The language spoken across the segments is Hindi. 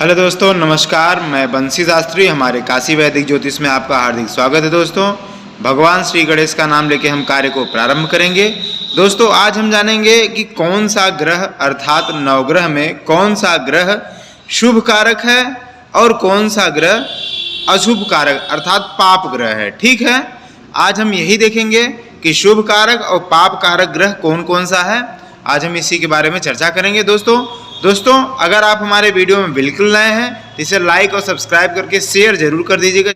हेलो दोस्तों, नमस्कार। मैं बंसी शास्त्री, हमारे काशी वैदिक ज्योतिष में आपका हार्दिक स्वागत है। दोस्तों, भगवान श्री गणेश का नाम लेके हम कार्य को प्रारंभ करेंगे। दोस्तों, आज हम जानेंगे कि कौन सा ग्रह अर्थात नवग्रह में कौन सा ग्रह शुभ कारक है और कौन सा ग्रह अशुभ कारक अर्थात पाप ग्रह है। ठीक है, आज हम यही देखेंगे कि शुभ कारक और पाप कारक ग्रह कौन कौन सा है। आज हम इसी के बारे में चर्चा करेंगे। दोस्तों, अगर आप हमारे वीडियो में बिल्कुल नए हैं तो इसे लाइक और सब्सक्राइब करके शेयर जरूर कर दीजिएगा।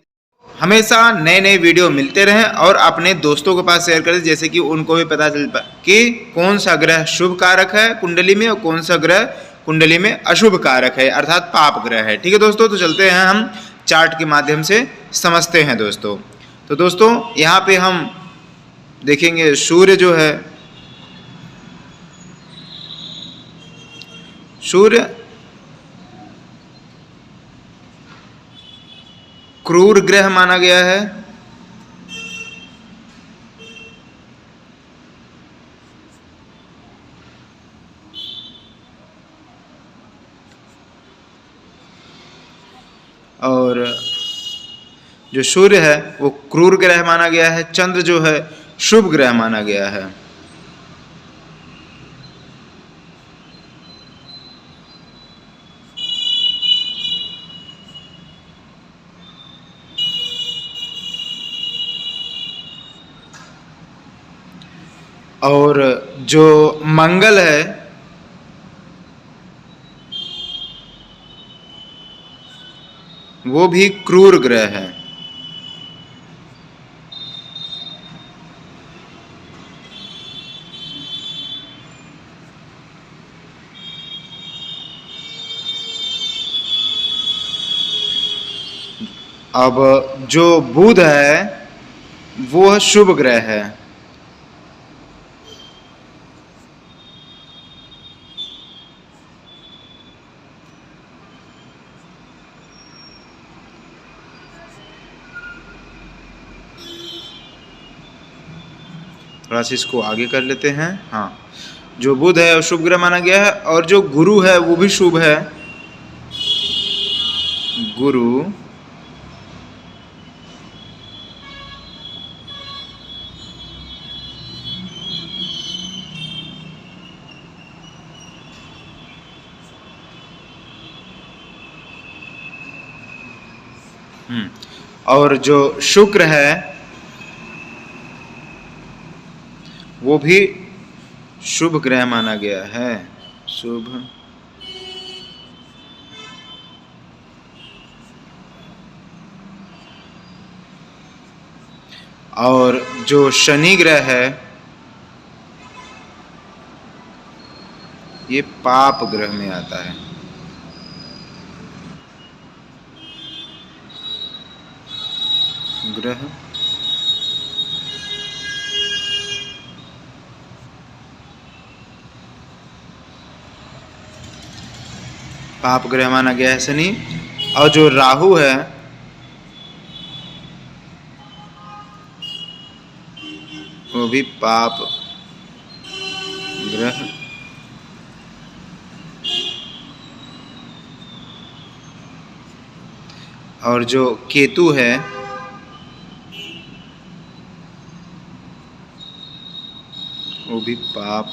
हमेशा नए नए वीडियो मिलते रहें और अपने दोस्तों के पास शेयर कर दीजिए, जैसे कि उनको भी पता चल पाए कि कौन सा ग्रह शुभ कारक है कुंडली में और कौन सा ग्रह कुंडली में अशुभ कारक है अर्थात पाप ग्रह है। ठीक है दोस्तों, तो चलते हैं हम चार्ट के माध्यम से समझते हैं। दोस्तों यहाँ पे हम देखेंगे सूर्य जो है, सूर्य क्रूर ग्रह माना गया है। और जो सूर्य है वो क्रूर ग्रह माना गया है। चंद्र जो है शुभ ग्रह माना गया है। और जो मंगल है वो भी क्रूर ग्रह है। अब जो बुध है वो शुभ ग्रह है। थोड़ा सा इसको आगे कर लेते हैं। हाँ, जो बुध है वो शुभ ग्रह माना गया है और जो गुरु है वो भी शुभ है। गुरु और जो शुक्र है वो भी शुभ ग्रह माना गया है। शुभ और जो शनि ग्रह है ये पाप ग्रह में आता है। ग्रह पाप ग्रह माना गया है शनि। और जो राहु है वो भी पाप ग्रह। और जो केतु है वो भी पाप।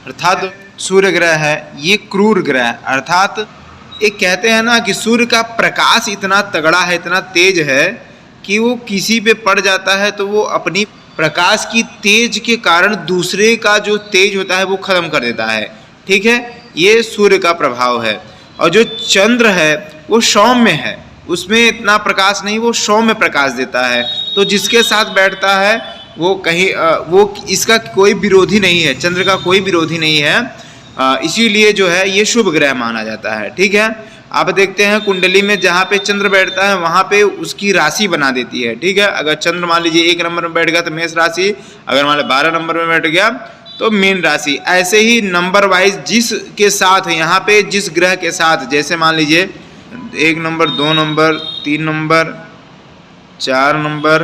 अर्थात सूर्य ग्रह है ये क्रूर ग्रह, अर्थात एक कहते हैं ना कि सूर्य का प्रकाश इतना तगड़ा है, इतना तेज है कि वो किसी पे पड़ जाता है तो वो अपनी प्रकाश की तेज के कारण दूसरे का जो तेज होता है वो खत्म कर देता है। ठीक है, ये सूर्य का प्रभाव है। और जो चंद्र है वो सौम्य है, उसमें इतना प्रकाश नहीं, वो सौम्य प्रकाश देता है। तो जिसके साथ बैठता है वो कहीं वो इसका कोई विरोधी नहीं है, चंद्र का कोई विरोधी नहीं है, इसीलिए जो है ये शुभ ग्रह माना जाता है। ठीक है, आप देखते हैं कुंडली में जहाँ पे चंद्र बैठता है वहाँ पे उसकी राशि बना देती है। ठीक है, अगर चंद्र मान लीजिए 1 नंबर में बैठ गया तो मेष राशि, अगर मान लो 12 नंबर में बैठ गया तो मीन राशि। ऐसे ही नंबर वाइज जिस के साथ यहाँ पे जिस ग्रह के साथ, जैसे मान लीजिए 1 नंबर, 2 नंबर, 3 नंबर, 4 नंबर,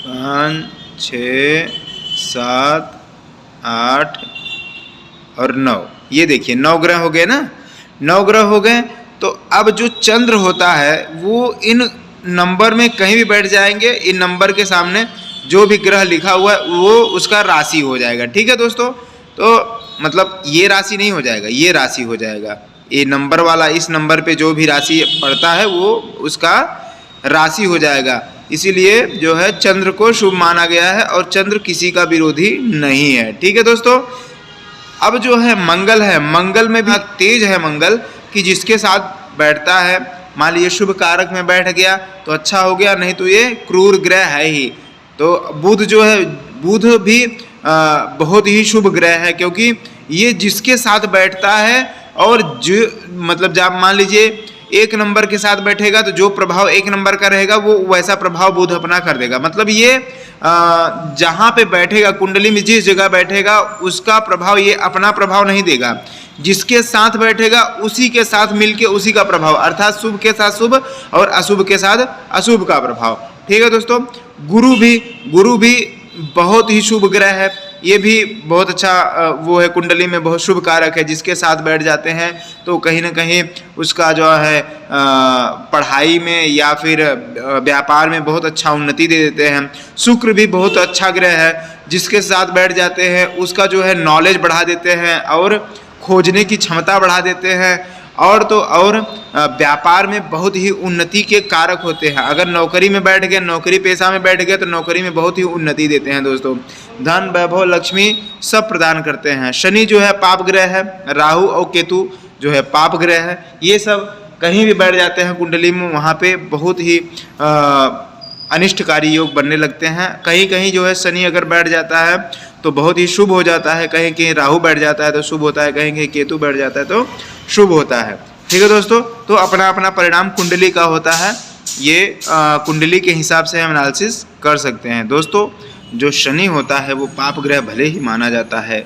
5, 6, 7, 8 और 9। ये देखिए 9 ग्रह हो गए ना, 9 ग्रह हो गए। तो अब जो चंद्र होता है वो इन नंबर में कहीं भी बैठ जाएंगे, इन नंबर के सामने जो भी ग्रह लिखा हुआ है वो उसका राशि हो जाएगा। ठीक है दोस्तों, तो मतलब ये राशि नहीं हो जाएगा, ये राशि हो जाएगा। ये नंबर वाला इस नंबर पे जो भी राशि पड़ता है वो उसका राशि हो जाएगा। इसीलिए जो है चंद्र को शुभ माना गया है और चंद्र किसी का विरोधी नहीं है। ठीक है दोस्तों, अब जो है मंगल है, मंगल में भी तेज है मंगल कि जिसके साथ बैठता है, मान लीजिए शुभ कारक में बैठ गया तो अच्छा हो गया, नहीं तो ये क्रूर ग्रह है ही। तो बुध जो है, बुध भी बहुत ही शुभ ग्रह है, क्योंकि ये जिसके साथ बैठता है और जो मतलब जब मान लीजिए 1 नंबर के साथ बैठेगा तो जो प्रभाव 1 नंबर का रहेगा वो वैसा प्रभाव बुध अपना कर देगा। मतलब ये जहाँ पे बैठेगा, कुंडली में जिस जगह बैठेगा उसका प्रभाव ये अपना प्रभाव नहीं देगा, जिसके साथ बैठेगा उसी के साथ मिलके उसी का प्रभाव, अर्थात शुभ के साथ शुभ और अशुभ के साथ अशुभ का प्रभाव। ठीक है दोस्तों, गुरु भी बहुत ही शुभ ग्रह है, ये भी बहुत अच्छा वो है, कुंडली में बहुत शुभ कारक है। जिसके साथ बैठ जाते हैं तो कहीं ना कहीं उसका जो है पढ़ाई में या फिर व्यापार में बहुत अच्छा उन्नति दे देते हैं। शुक्र भी बहुत अच्छा ग्रह है, जिसके साथ बैठ जाते हैं उसका जो है नॉलेज बढ़ा देते हैं और खोजने की क्षमता बढ़ा देते हैं, और तो और व्यापार में बहुत ही उन्नति के कारक होते हैं। अगर नौकरी में बैठ गए, नौकरी पेशा में बैठ गए तो नौकरी में बहुत ही उन्नति देते हैं दोस्तों। धन, वैभव, लक्ष्मी सब प्रदान करते हैं। शनि जो है पाप ग्रह है, राहु और केतु जो है पाप ग्रह है। ये सब कहीं भी बैठ जाते हैं कुंडली में, वहाँ पे बहुत ही अनिष्टकारी योग बनने लगते हैं। कहीं कहीं जो है शनि अगर बैठ जाता है तो बहुत ही शुभ हो जाता है, कहीं कहीं राहु बैठ जाता है तो शुभ होता है, कहीं कहीं केतु बैठ जाता है तो शुभ होता है। ठीक है दोस्तों, तो अपना अपना परिणाम कुंडली का होता है, ये कुंडली के हिसाब से हम एनालिसिस कर सकते हैं। दोस्तों, जो शनि होता है वो पाप ग्रह भले ही माना जाता है,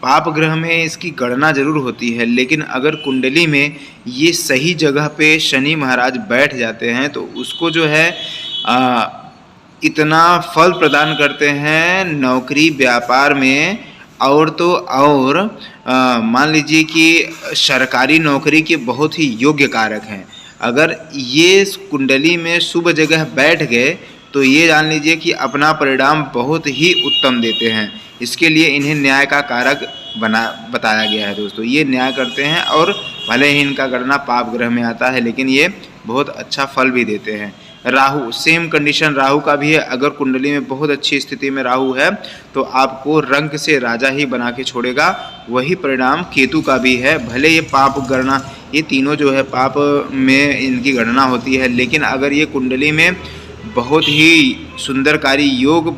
पाप ग्रह में इसकी गणना जरूर होती है, लेकिन अगर कुंडली में ये सही जगह पे शनि महाराज बैठ जाते हैं तो उसको जो है इतना फल प्रदान करते हैं नौकरी व्यापार में, और तो और मान लीजिए कि सरकारी नौकरी के बहुत ही योग्य कारक हैं। अगर ये कुंडली में शुभ जगह बैठ गए तो ये जान लीजिए कि अपना परिणाम बहुत ही उत्तम देते हैं। इसके लिए इन्हें न्याय का कारक बताया गया है दोस्तों। ये न्याय करते हैं और भले ही इनका गणना पाप ग्रह में आता है लेकिन ये बहुत अच्छा फल भी देते हैं। राहु, सेम कंडीशन राहु का भी है। अगर कुंडली में बहुत अच्छी स्थिति में राहु है तो आपको रंक से राजा ही बना के छोड़ेगा। वही परिणाम केतु का भी है। भले ये पाप गणना, ये तीनों जो है पाप में इनकी गणना होती है, लेकिन अगर ये कुंडली में बहुत ही सुंदरकारी योग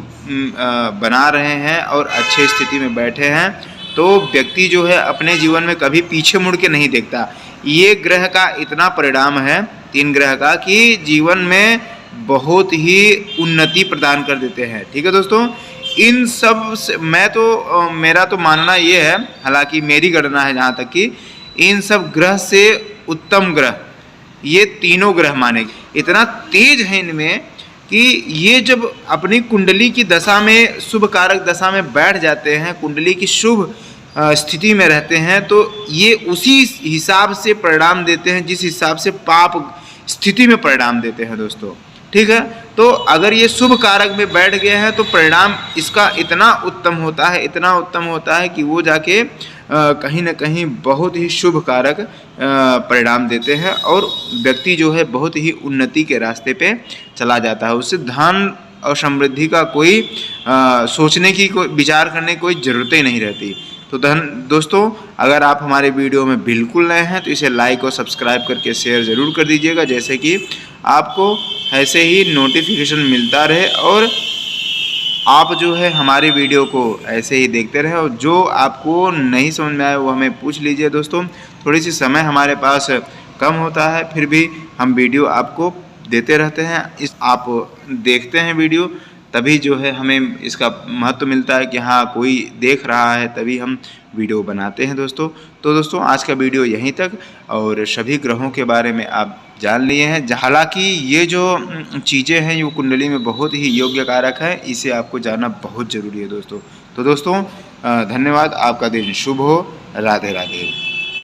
बना रहे हैं और अच्छे स्थिति में बैठे हैं तो व्यक्ति जो है अपने जीवन में कभी पीछे मुड़ के नहीं देखता। ये ग्रह का इतना परिणाम है, 3 ग्रह का, कि जीवन में बहुत ही उन्नति प्रदान कर देते हैं। ठीक है दोस्तों, इन सब से मेरा तो मानना ये है, हालांकि मेरी गणना है जहाँ तक कि इन सब ग्रह से उत्तम ग्रह ये तीनों ग्रह माने। इतना तेज है इनमें कि ये जब अपनी कुंडली की दशा में, शुभ कारक दशा में बैठ जाते हैं, कुंडली की शुभ स्थिति में रहते हैं, तो ये उसी हिसाब से परिणाम देते हैं जिस हिसाब से पाप स्थिति में परिणाम देते हैं दोस्तों। ठीक है, तो अगर ये शुभ कारक में बैठ गए हैं तो परिणाम इसका इतना उत्तम होता है, इतना उत्तम होता है कि वो जाके कहीं ना कहीं बहुत ही शुभ कारक परिणाम देते हैं और व्यक्ति जो है बहुत ही उन्नति के रास्ते पे चला जाता है। उससे धन और समृद्धि का कोई सोचने की, कोई विचार करने की कोई ज़रूरत ही नहीं रहती। तो दोस्तों, अगर आप हमारे वीडियो में बिल्कुल नए हैं तो इसे लाइक और सब्सक्राइब करके शेयर ज़रूर कर दीजिएगा, जैसे कि आपको ऐसे ही नोटिफिकेशन मिलता रहे और आप जो है हमारी वीडियो को ऐसे ही देखते रहे। और जो आपको नहीं समझ में आए वो हमें पूछ लीजिए दोस्तों। थोड़ी सी समय हमारे पास कम होता है, फिर भी हम वीडियो आपको देते रहते हैं। आप देखते हैं वीडियो, तभी जो है हमें इसका महत्व मिलता है कि हाँ कोई देख रहा है, तभी हम वीडियो बनाते हैं दोस्तों। तो दोस्तों, आज का वीडियो यहीं तक, और सभी ग्रहों के बारे में आप जान लिए हैं। हालांकि ये जो चीज़ें हैं ये कुंडली में बहुत ही योग्य कारक है, इसे आपको जानना बहुत जरूरी है दोस्तों। तो दोस्तों धन्यवाद, आपका दिन शुभ हो। राधे राधे।